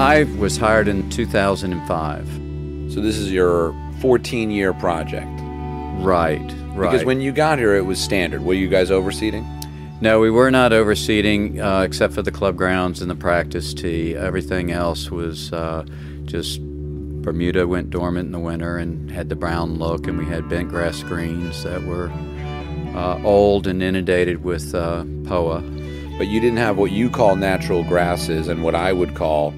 I was hired in 2005. So this is your 14-year project. Right. Because when you got here, it was standard. Were you guys overseeding? No, we were not overseeding, except for the club grounds and the practice tee. Everything else was just Bermuda went dormant in the winter and had the brown look, and we had bent grass greens that were old and inundated with POA. But you didn't have what you call natural grasses and what I would call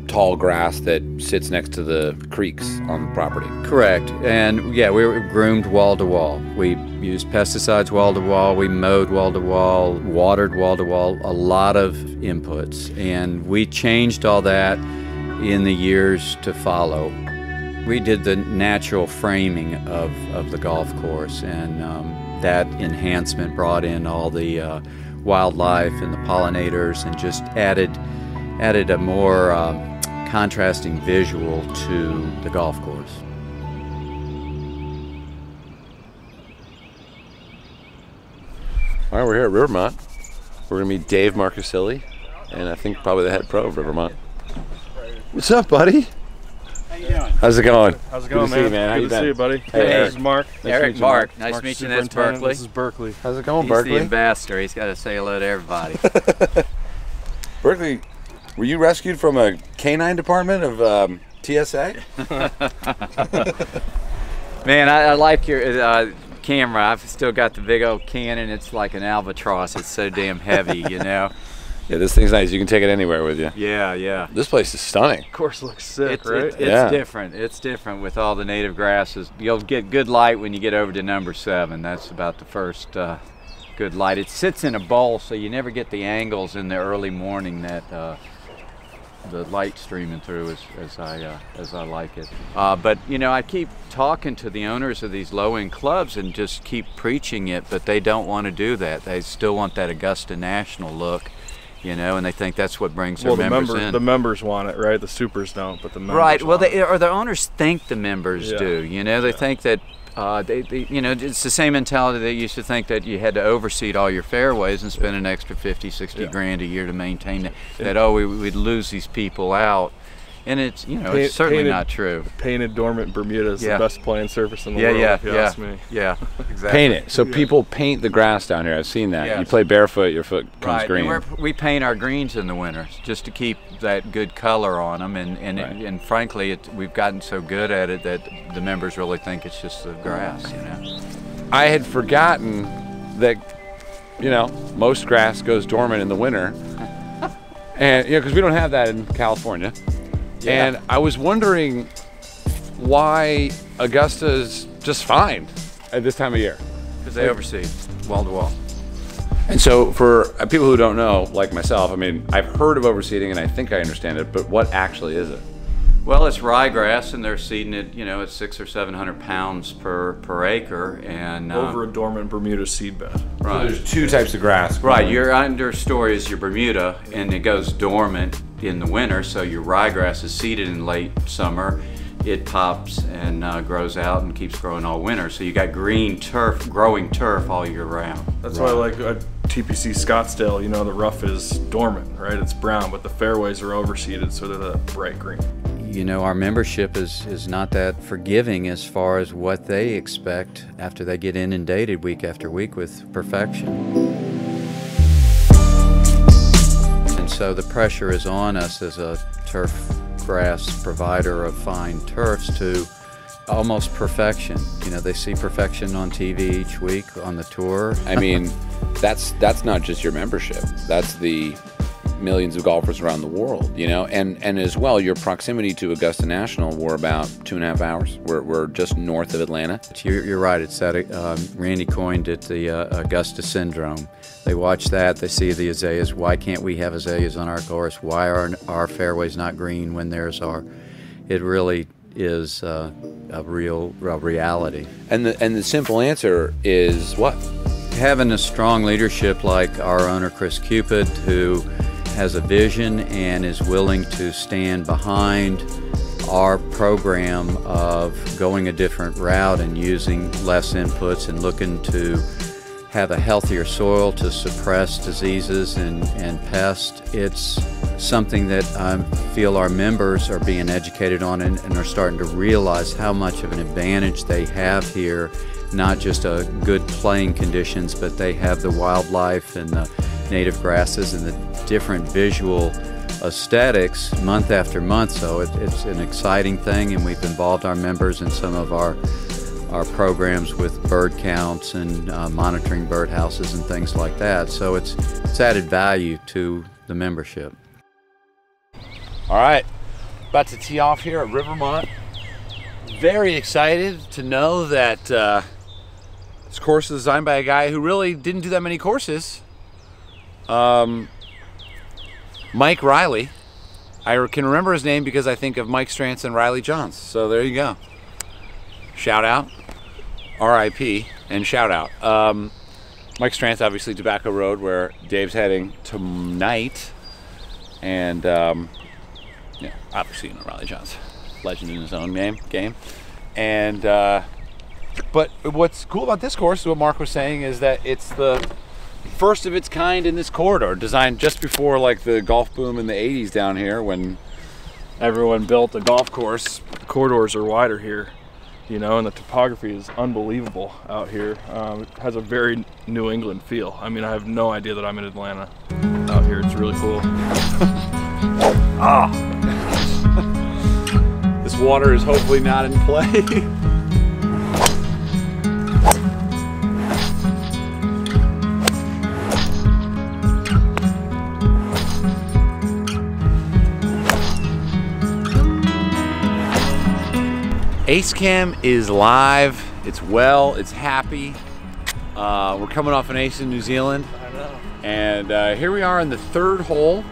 tall grass that sits next to the creeks on the property. Correct. And yeah, we were groomed wall to wall. We used pesticides wall to wall, we mowed wall to wall, watered wall to wall, a lot of inputs. And we changed all that in the years to follow. We did the natural framing of the golf course, and that enhancement brought in all the wildlife and the pollinators and just added a more contrasting visual to the golf course. All right, we're here at Rivermont. We're going to meet Dave Marcusilli, and I think probably the head pro of Rivermont. What's up, buddy? How you doing? How's it going? How's it going, Good to see you, man. How you Good to see you, buddy. Hey, This is Mark. Erik, Mark. Nice to meet you. That's Berkeley. This is Berkeley. How's it going, He's Berkeley? the ambassador. He's got to say hello to everybody. Berkeley, were you rescued from a canine department of TSA? Man, I like your camera. I've still got the big old Canon. It's like an albatross. It's so damn heavy, you know. Yeah, this thing's nice. You can take it anywhere with you. Yeah. This place is stunning. Of course, looks sick, It's right? different. It's different with all the native grasses. You'll get good light when you get over to number 7. That's about the first good light. It sits in a bowl, so you never get the angles in the early morning that the light streaming through as I like it. But you know, I keep talking to the owners of these low-end clubs and just keep preaching it, but they don't want to do that. They still want that Augusta National look. You know, and they think that's what brings their members in. The members want it, right? The supers don't, but the members right. Well, want it. or the owners think the members do. You know, they think that they, you know, it's the same mentality they used to think that you had to overseed all your fairways and spend an extra 50, 60 grand a year to maintain it. That we'd lose these people out. And it's, you know, it's certainly not true. Painted dormant Bermuda is the best playing surface in the world, if you ask me. Yeah, exactly. Paint it. So people paint the grass down here. I've seen that. Yes. You play barefoot, your foot comes green. And we paint our greens in the winter just to keep that good color on them. And frankly, we've gotten so good at it that the members really think it's just the grass, you know. I had forgotten that, you know, most grass goes dormant in the winter. And, you know, because we don't have that in California. Yeah. And I was wondering why Augusta is just fine at this time of year. Because they overseed wall to wall. And so for people who don't know, like myself, I mean, I've heard of overseeding and I think I understand it, but what actually is it? Well, it's ryegrass, and they're seeding it, you know, at 600 or 700 pounds per acre, and over a dormant Bermuda seed bed. Right. So there's two types of grass. Right. Your understory is your Bermuda, and it goes dormant in the winter. So your ryegrass is seeded in late summer. It pops and grows out and keeps growing all winter. So you got green turf, growing turf all year round. That's why, like TPC Scottsdale, you know, the rough is dormant, right? It's brown, but the fairways are overseeded, so they're that bright green. You know, our membership is not that forgiving as far as what they expect after they get inundated week after week with perfection. And so the pressure is on us as a turf grass provider of fine turfs to almost perfection. You know, they see perfection on TV each week on the tour. I mean, that's not just your membership. That's the millions of golfers around the world, you know, and as well, your proximity to Augusta National, we're about 2.5 hours. We're just north of Atlanta. You're right. It's that Randy coined it the Augusta syndrome. They watch that, they see the azaleas. Why can't we have azaleas on our course? Why are our fairways not green when theirs are? It really is a real reality. And the simple answer is what? Having a strong leadership like our owner Chris Cupid, who has a vision and is willing to stand behind our program of going a different route and using less inputs and looking to have a healthier soil to suppress diseases and pests. It's something that I feel our members are being educated on and are starting to realize how much of an advantage they have here. Not just good playing conditions, but they have the wildlife and the native grasses and the different visual aesthetics month after month. So it's an exciting thing, and we've involved our members in some of our programs with bird counts and monitoring birdhouses and things like that. So it's added value to the membership. All right, about to tee off here at Rivermont. Very excited to know that this course is designed by a guy who really didn't do that many courses. Mike Riley. I can remember his name because I think of Mike Strantz and Riley Johns. So there you go. Shout out, RIP, and shout out. Mike Strantz, obviously Tobacco Road, where Dave's heading tonight. And yeah, obviously, you know, Riley Johns, legend in his own game. And but what's cool about this course, what Mark was saying, is that it's the first of its kind in this corridor, designed just before like the golf boom in the 80s down here, when everyone built a golf course. The corridors are wider here, you know, and the topography is unbelievable out here. It has a very New England feel. I mean, I have no idea that I'm in Atlanta out here. It's really cool. Ah, this water is hopefully not in play. Ace Cam is live, it's well, it's happy. We're coming off an ace in New Zealand. I know. And here we are in the third hole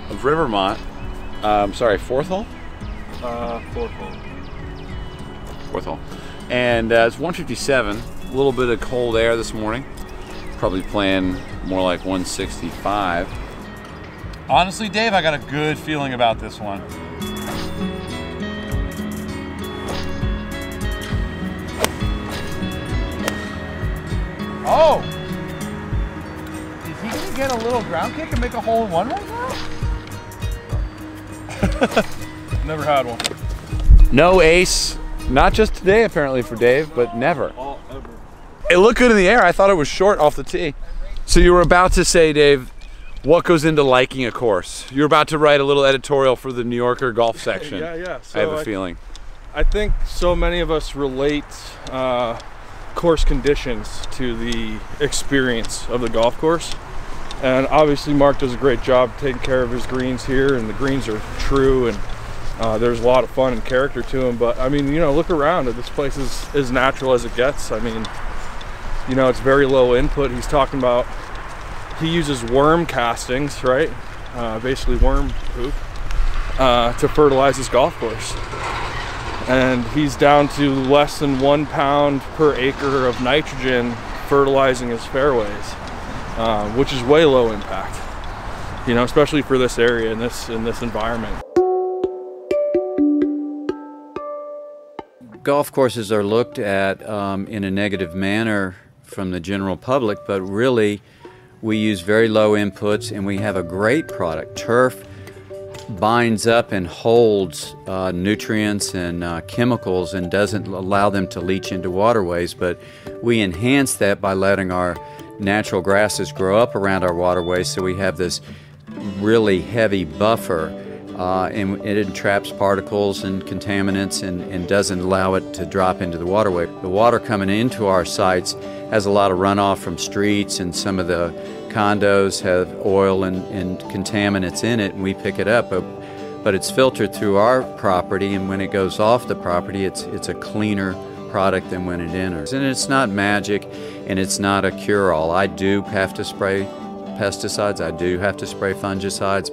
of Rivermont. Sorry, fourth hole? Fourth hole. Fourth hole. And it's 157, a little bit of cold air this morning. Probably playing more like 165. Honestly, Dave, I got a good feeling about this one. Oh! Is he gonna get a little ground kick and make a hole in one right now? Never had one. No ace, not just today apparently for Dave, but never. All ever. It looked good in the air. I thought it was short off the tee. So you were about to say, Dave, what goes into liking a course? You're about to write a little editorial for the New Yorker golf section. Yeah. So I have a feeling. I think so many of us relate course conditions to the experience of the golf course, and obviously Mark does a great job taking care of his greens here, and the greens are true, and there's a lot of fun and character to them. But I mean, you know, look around, this place is as natural as it gets. I mean, you know, it's very low input. He's talking about he uses worm castings, right? Basically worm poop to fertilize his golf course. And he's down to less than 1 pound per acre of nitrogen fertilizing his fairways, which is way low impact, you know, especially for this area in this environment. Golf courses are looked at in a negative manner from the general public, but really we use very low inputs and we have a great product. Turf binds up and holds nutrients and chemicals and doesn't allow them to leach into waterways, but we enhance that by letting our natural grasses grow up around our waterways, so we have this really heavy buffer, and it entraps particles and contaminants and doesn't allow it to drop into the waterway. The water coming into our sites has a lot of runoff from streets, and some of the condos have oil and contaminants in it, and we pick it up, but it's filtered through our property, and when it goes off the property, it's a cleaner product than when it enters. And it's not magic, and it's not a cure-all. I do have to spray pesticides, I do have to spray fungicides,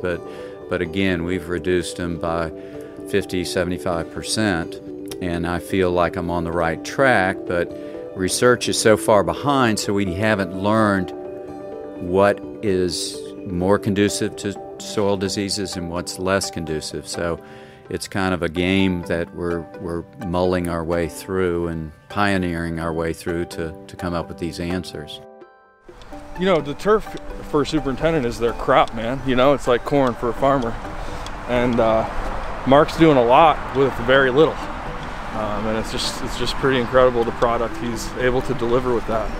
but again, we've reduced them by 50–75%, and I feel like I'm on the right track, but research is so far behind, so we haven't learned what is more conducive to soil diseases and what's less conducive. So it's kind of a game that we're mulling our way through and pioneering our way through to come up with these answers. you know, the turf for a superintendent is their crop, man. You know, it's like corn for a farmer. And Mark's doing a lot with very little. And it's just pretty incredible, the product he's able to deliver with that.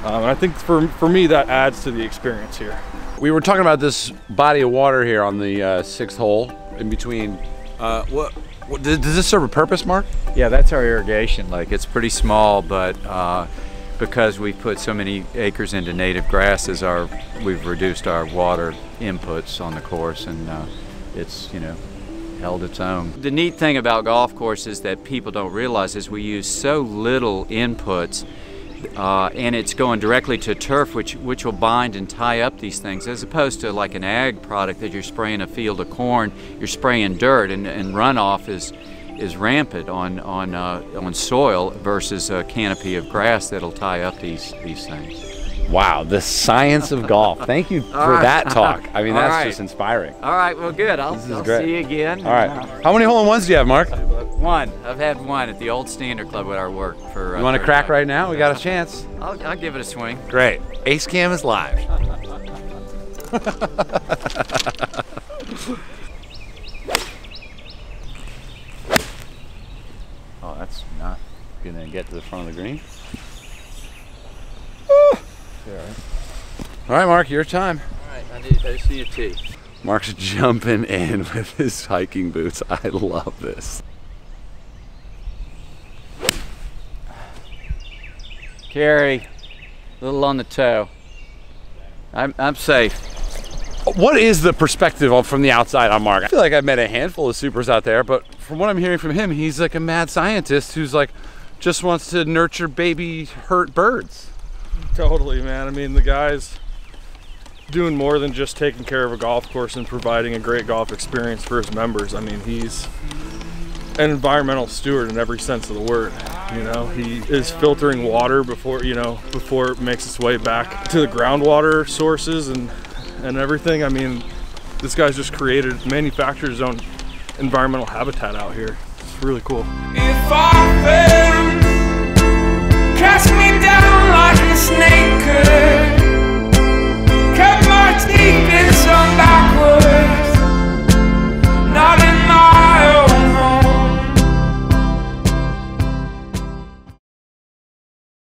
And I think for me, that adds to the experience here. We were talking about this body of water here on the 6th hole in between. What does this serve a purpose, Mark? Yeah, that's our irrigation lake. It's pretty small, but because we put so many acres into native grasses, we've reduced our water inputs on the course, and it's, you know, held its own. The neat thing about golf courses that people don't realize is we use so little inputs, and it's going directly to turf, which will bind and tie up these things, as opposed to like an ag product that you're spraying a field of corn, you're spraying dirt, and runoff is rampant on soil versus a canopy of grass that'll tie up these things. Wow, the science of golf. Thank you for that talk. I mean, that's just inspiring. All right, well, good. I'll see you again. All right. How many hole-in-ones do you have, Mark? One. I've had one at the old Standard Club at our work for. You want to crack right now? We got a chance. I'll give it a swing. Great. Ace Cam is live. Oh, that's not gonna get to the front of the green. All right, Mark, your time. All right, I see a tee. Mark's jumping in with his hiking boots. I love this. Carry, a little on the toe. I'm safe. What is the perspective from the outside on Mark? I feel like I've met a handful of supers out there, but from what I'm hearing from him, he's like a mad scientist who's like just wants to nurture baby hurt birds. Totally, man. I mean, the guy's doing more than just taking care of a golf course and providing a great golf experience for his members. I mean, he's an environmental steward in every sense of the word. You know, he is filtering water before it makes its way back to the groundwater sources and everything. I mean, this guy's just manufactured his own environmental habitat out here. It's really cool. If I fail, cast me